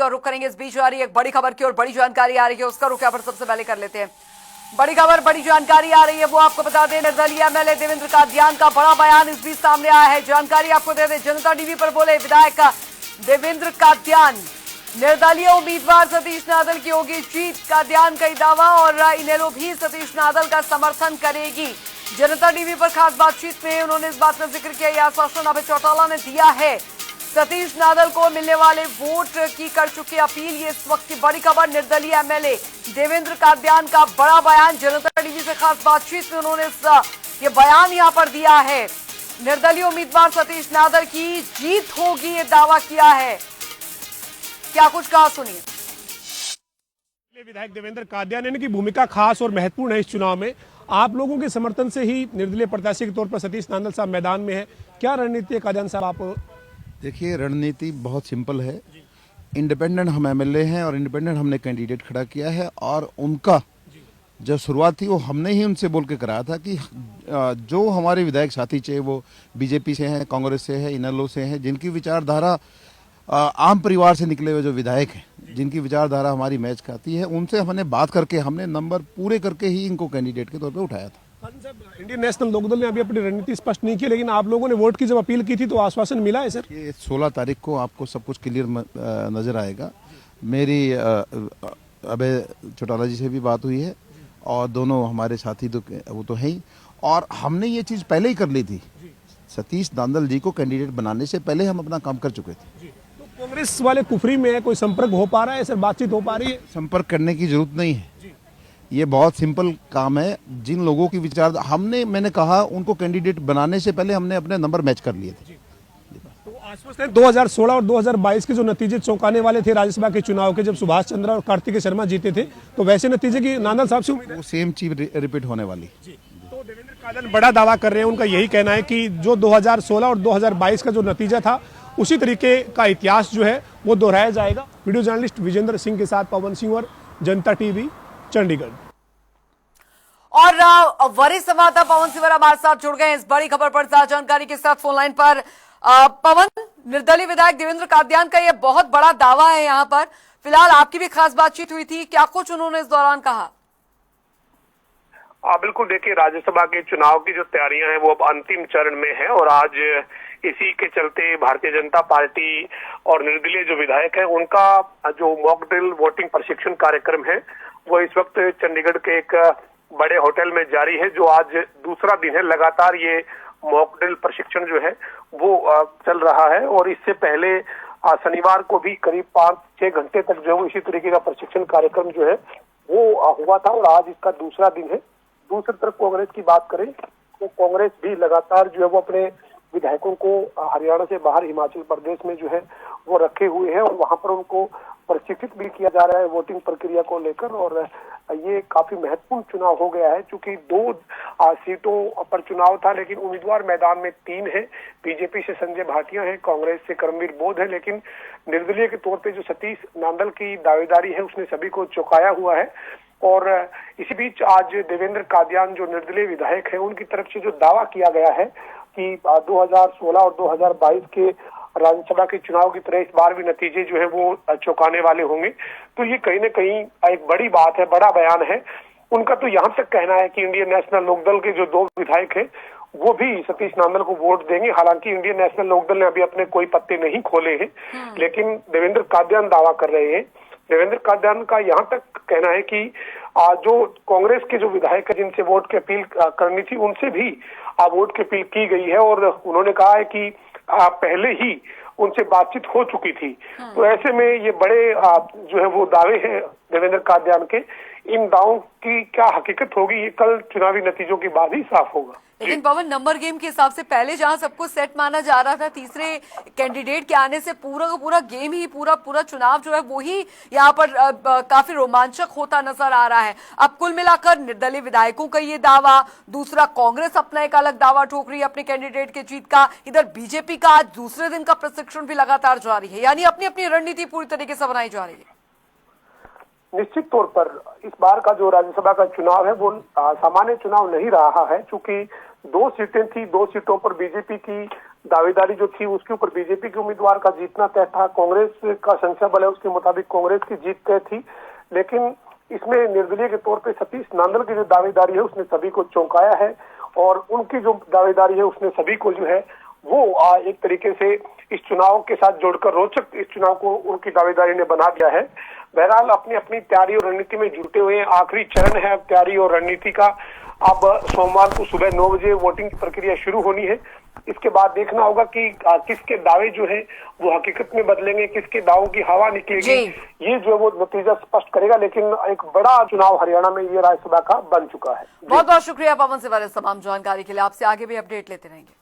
और रुक करेंगे इस बीच आ रही है एक बड़ी खबर की और बड़ी जानकारी आ रही है, उसका रुख यहाँ पर सबसे पहले कर लेते हैं। बड़ी खबर, बड़ी जानकारी आ रही है, वो आपको बता दें, निर्दलीय एमएलए देवेंद्र कादियान का बड़ा बयान इस बीच सामने आया है। जानकारी आपको दे दें, जनता टीवी पर बोले विधायक देवेंद्र कादियान, निर्दलीय उम्मीदवार सतीश नादल की होगी जीत, कादियान का दावा और इनेलो भी सतीश नादल का समर्थन करेगी। जनता टीवी पर खास बातचीत में उन्होंने इस बात का जिक्र किया, यह आश्वासन अभय चौटाला ने दिया है। सतीश नादल को मिलने वाले वोट की कर चुकी अपील, ये इस वक्त की बड़ी खबर। निर्दलीय एमएलए देवेंद्र कादियान का बड़ा बयान, जनता टीवी से खास बातचीत में उन्होंने ये बयान यहां पर दिया है। निर्दलीय उम्मीदवार सतीश नादल की जीत होगी, ये दावा किया है। क्या कुछ कहा, सुनिए। विधायक देवेंद्र कादियान की भूमिका खास और महत्वपूर्ण है इस चुनाव में। आप लोगों के समर्थन से ही निर्दलीय प्रत्याशी के तौर पर सतीश नादल साहब मैदान में है, क्या रणनीति है कादियान साहब? आप देखिए, रणनीति बहुत सिंपल है। इंडिपेंडेंट हम एमएलए हैं और इंडिपेंडेंट हमने कैंडिडेट खड़ा किया है और उनका जो शुरुआत थी वो हमने ही उनसे बोल के कराया था कि जो हमारे विधायक साथी चाहे वो बीजेपी से हैं, कांग्रेस से है, इनेलो से हैं, जिनकी विचारधारा आम परिवार से निकले हुए जो विधायक हैं, जिनकी विचारधारा हमारी मैच खाती है, उनसे हमने बात करके हमने नंबर पूरे करके ही इनको कैंडिडेट के तौर पे उठाया था। इंडियन नेशनल लोकदल ने अभी अपनी रणनीति स्पष्ट नहीं की, लेकिन आप लोगों ने वोट की जब अपील की थी तो आश्वासन मिला है सर? ये 16 तारीख को आपको सब कुछ क्लियर नजर आएगा। मेरी अभय चौटाला जी से भी बात हुई है और दोनों हमारे साथी तो वो तो है ही, और हमने ये चीज पहले ही कर ली थी। सतीश नादल जी को कैंडिडेट बनाने से पहले हम अपना काम कर चुके थे। तो कांग्रेस वाले कुफरी में है, कोई संपर्क हो पा रहा है सर? बातचीत हो पा रही है? संपर्क करने की जरूरत नहीं है, ये बहुत सिंपल काम है। जिन लोगों की विचार मैंने कहा उनको कैंडिडेट बनाने से पहले हमने अपने नंबर मैच कर लिए थे। तो आश्वस्त है 2016 और 2022 के जो नतीजे चौंकाने वाले थे राज्यसभा के चुनाव के, जब सुभाष चंद्रा और कार्तिकेय शर्मा जीते थे, तो वैसे नतीजे की नादल साहब से उम्मीद है? वो सेम चीज रिपीट होने वाली। तो देवेंद्र कादियान बड़ा दावा कर रहे हैं, उनका यही कहना है कि जो 2016 और 2022 का जो नतीजा था उसी तरीके का इतिहास जो है वो दोहराया जाएगा। वीडियो जर्नलिस्ट विजेंद्र सिंह के साथ पवन सिंह और जनता टीवी, चंडीगढ़। और वरिष्ठ संवाददाता पवन सिंह हमारे साथ जुड़ गए इस बड़ी खबर पर जानकारी के साथ फोन लाइन पर। पवन, निर्दलीय विधायक देवेंद्र कादियान का यह बहुत बड़ा दावा है यहाँ पर, फिलहाल आपकी भी खास बातचीत हुई थी, क्या कुछ उन्होंने इस दौरान कहा? बिल्कुल, देखिए, राज्यसभा के चुनाव की जो तैयारियां हैं वो अब अंतिम चरण में है और आज इसी के चलते भारतीय जनता पार्टी और निर्दलीय जो विधायक हैं उनका जो मॉक ड्रिल वोटिंग प्रशिक्षण कार्यक्रम है वो इस वक्त चंडीगढ़ के एक बड़े होटल में जारी है, जो आज दूसरा दिन है। लगातार ये मॉक ड्रिल प्रशिक्षण जो है वो चल रहा है और इससे पहले शनिवार को भी करीब 5-6 घंटे तक जो है इसी तरीके का प्रशिक्षण कार्यक्रम जो है वो हुआ था और आज इसका दूसरा दिन है। दूसरी तरफ कांग्रेस की बात करें तो कांग्रेस भी लगातार जो है वो अपने विधायकों को हरियाणा से बाहर हिमाचल प्रदेश में जो है वो रखे हुए हैं और वहां पर उनको प्रशिक्षित भी किया जा रहा है वोटिंग प्रक्रिया को लेकर। और ये काफी महत्वपूर्ण चुनाव हो गया है, चूंकि 2 सीटों पर चुनाव था लेकिन उम्मीदवार मैदान में 3 है। बीजेपी से संजय भाटिया है, कांग्रेस से कर्मवीर बोध है, लेकिन निर्दलीय के तौर पे जो सतीश नादल की दावेदारी है उसने सभी को चौंकाया हुआ है। और इसी बीच आज देवेंद्र कादियान जो निर्दलीय विधायक है उनकी तरफ से जो दावा किया गया है कि 2016 और 2022 के राज्यसभा के चुनाव की तरह इस बार भी नतीजे जो है वो चौंकाने वाले होंगे, तो ये कहीं न कहीं एक बड़ी बात है, बड़ा बयान है। उनका तो यहाँ तक कहना है कि इंडियन नेशनल लोकदल के जो 2 विधायक हैं वो भी सतीश नादल को वोट देंगे। हालांकि इंडियन नेशनल लोकदल ने अभी अपने कोई पत्ते नहीं खोले हैं, लेकिन देवेंद्र कादियान दावा कर रहे हैं। देवेंद्र कादियान का यहाँ तक कहना है कि जो कांग्रेस के जो विधायक है जिनसे वोट की अपील करनी थी उनसे भी वोट की अपील की गई है और उन्होंने कहा है कि पहले ही उनसे बातचीत हो चुकी थी। तो ऐसे में ये बड़े जो है वो दावे हैं देवेंद्र कादियान के, इन दावों की क्या हकीकत होगी ये कल चुनावी नतीजों के बाद ही साफ होगा। लेकिन पवन, नंबर गेम के हिसाब से पहले जहां सबको सेट माना जा रहा था, तीसरे कैंडिडेट के आने से पूरा का पूरा गेम ही पूरा चुनाव जो है वो ही यहाँ पर काफी रोमांचक होता नजर आ रहा है। अब कुल मिलाकर निर्दलीय विधायकों का ये दावा, दूसरा कांग्रेस अपना एक अलग दावा ठोक रही है अपने कैंडिडेट के जीत का, इधर बीजेपी का आज दूसरे दिन का प्रशिक्षण भी लगातार जारी है, यानी अपनी अपनी रणनीति पूरी तरीके से बनाई जा रही है। निश्चित तौर पर इस बार का जो राज्यसभा का चुनाव है वो सामान्य चुनाव नहीं रहा है, चूंकि 2 सीटें थी, 2 सीटों पर बीजेपी की दावेदारी जो थी उसके ऊपर बीजेपी के उम्मीदवार का जीतना तय था। कांग्रेस का संख्या बल है उसके मुताबिक कांग्रेस की जीत तय थी, लेकिन इसमें निर्दलीय के तौर पे सतीश नांदल की जो दावेदारी है उसने सभी को चौंकाया है और उनकी जो दावेदारी है उसने सभी को जो है वो एक तरीके से इस चुनाव के साथ जोड़कर रोचक इस चुनाव को उनकी दावेदारी ने बना दिया है। बहरहाल अपनी अपनी तैयारी और रणनीति में जुटे हुए हैं। आखिरी चरण है अब तैयारी और रणनीति का। अब सोमवार को सुबह 9 बजे वोटिंग की प्रक्रिया शुरू होनी है। इसके बाद देखना होगा कि किसके दावे जो है वो हकीकत में बदलेंगे, किसके दावों की हवा निकलेगी, ये जो वो नतीजा स्पष्ट करेगा। लेकिन एक बड़ा चुनाव हरियाणा में ये राज्यसभा का बन चुका है। बहुत बहुत शुक्रिया पवन सिवाल इस तमाम जानकारी के लिए। आपसे आगे भी अपडेट लेते रहेंगे।